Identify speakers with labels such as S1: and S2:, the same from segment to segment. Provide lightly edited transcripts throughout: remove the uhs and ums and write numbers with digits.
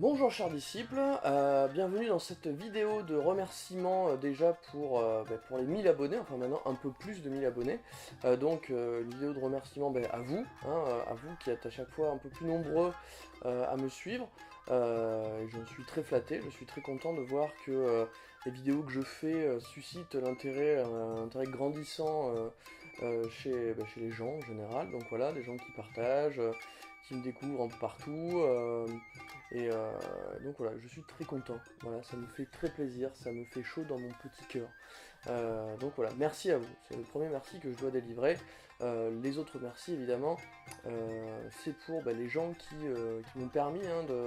S1: Bonjour chers disciples, bienvenue dans cette vidéo de remerciements déjà pour les 1000 abonnés, enfin maintenant un peu plus de 1000 abonnés. Une vidéo de remerciements à vous, à vous qui êtes à chaque fois un peu plus nombreux à me suivre. Je suis très flatté, je suis très content de voir que les vidéos que je fais suscitent l'intérêt grandissant chez les gens en général. Donc voilà, des gens qui partagent, qui me découvrent un peu partout. Donc voilà, je suis très content, voilà, ça me fait très plaisir, ça me fait chaud dans mon petit cœur. Donc voilà, merci à vous, c'est le premier merci que je dois délivrer. Les autres merci évidemment, c'est pour les gens qui m'ont permis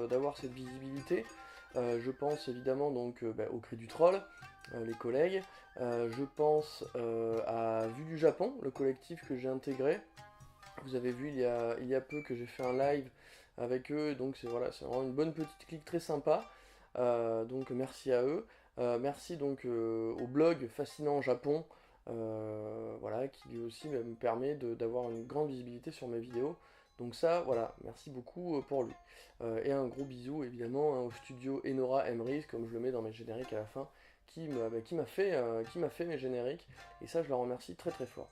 S1: d'avoir cette visibilité. Je pense évidemment donc au Cri du Troll, les collègues. Je pense à Vue du Japon, le collectif que j'ai intégré. Vous avez vu il y a peu que j'ai fait un live avec eux, donc c'est vraiment une bonne petite clique très sympa. Donc merci à eux. Merci donc au blog Fascinant Japon, voilà, qui lui aussi me permet d'avoir une grande visibilité sur mes vidéos. Donc ça, voilà, merci beaucoup pour lui. Et un gros bisou évidemment au studio Enora Emrys, comme je le mets dans mes génériques à la fin, qui m'a fait mes génériques. Et ça, je le remercie très très fort.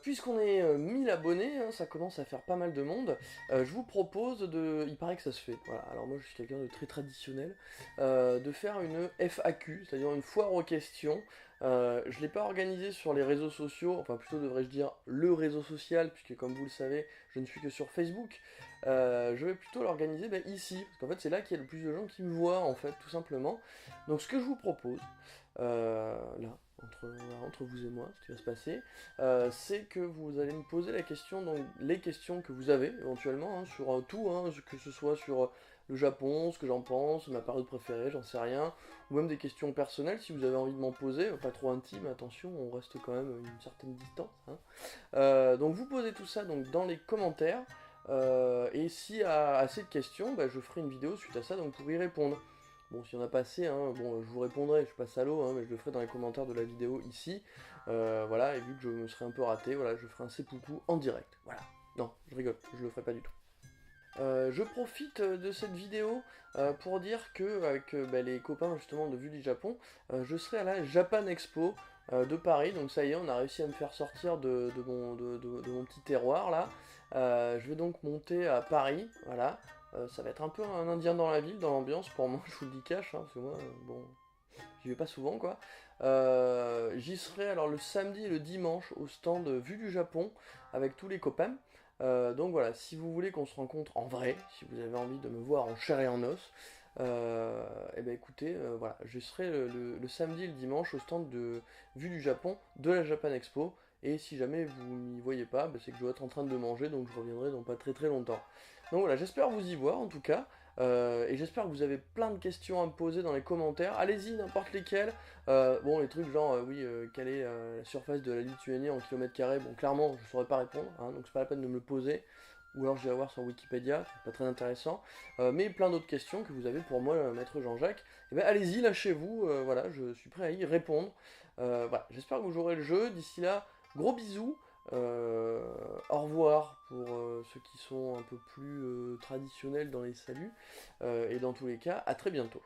S1: Puisqu'on est 1000 abonnés, ça commence à faire pas mal de monde, je vous propose de... Il paraît que ça se fait, voilà, alors moi je suis quelqu'un de très traditionnel, de faire une FAQ, c'est-à-dire une foire aux questions. Je ne l'ai pas organisée sur les réseaux sociaux, enfin plutôt devrais-je dire le réseau social, puisque comme vous le savez, je ne suis que sur Facebook. Je vais plutôt l'organiser ici, parce qu'en fait c'est là qu'il y a le plus de gens qui me voient, en fait, tout simplement. Donc ce que je vous propose, là, entre vous et moi, ce qui va se passer, c'est que vous allez me poser la question, donc les questions que vous avez éventuellement sur tout, que ce soit sur le Japon, ce que j'en pense, ma période préférée, j'en sais rien, ou même des questions personnelles si vous avez envie de m'en poser, pas trop intime, attention, on reste quand même à une certaine distance. Donc vous posez tout ça donc dans les commentaires, et s'il y a assez de questions, je ferai une vidéo suite à ça donc pour y répondre. Bon, s'il y en a pas assez, bon, je vous répondrai, je suis pas salaud, mais je le ferai dans les commentaires de la vidéo ici. Voilà, et vu que je me serais un peu raté, voilà, je ferai un seppuku en direct. Voilà. Non, je rigole, je le ferai pas du tout. Je profite de cette vidéo pour dire que avec les copains justement de Vue du Japon, je serai à la Japan Expo de Paris, donc ça y est, on a réussi à me faire sortir de mon petit terroir là. Je vais donc monter à Paris, voilà. Ça va être un peu un indien dans la ville, dans l'ambiance pour moi, je vous le dis cash, parce que moi, bon, j'y vais pas souvent quoi. J'y serai alors le samedi et le dimanche au stand Vue du Japon avec tous les copains. Donc voilà, si vous voulez qu'on se rencontre en vrai, si vous avez envie de me voir en chair et en os, et ben écoutez, voilà, je serai le samedi et le dimanche au stand de Vue du Japon de la Japan Expo. Et si jamais vous m'y voyez pas, c'est que je dois être en train de manger, donc je reviendrai dans pas très très longtemps. Donc voilà, j'espère vous y voir en tout cas. Et j'espère que vous avez plein de questions à me poser dans les commentaires. Allez-y, n'importe lesquelles. Bon, les trucs genre, oui, quelle est la surface de la Lituanie en kilomètres carrés? Bon, clairement, je saurais pas répondre, donc c'est pas la peine de me le poser. Ou alors j'irai voir sur Wikipédia, c'est pas très intéressant. Mais plein d'autres questions que vous avez pour moi, maître Jean-Jacques. Et ben allez-y, lâchez-vous, voilà, je suis prêt à y répondre. Voilà, j'espère que vous jouerez le jeu. D'ici là, gros bisous. Au revoir pour ceux qui sont un peu plus traditionnels dans les saluts. Et dans tous les cas, à très bientôt.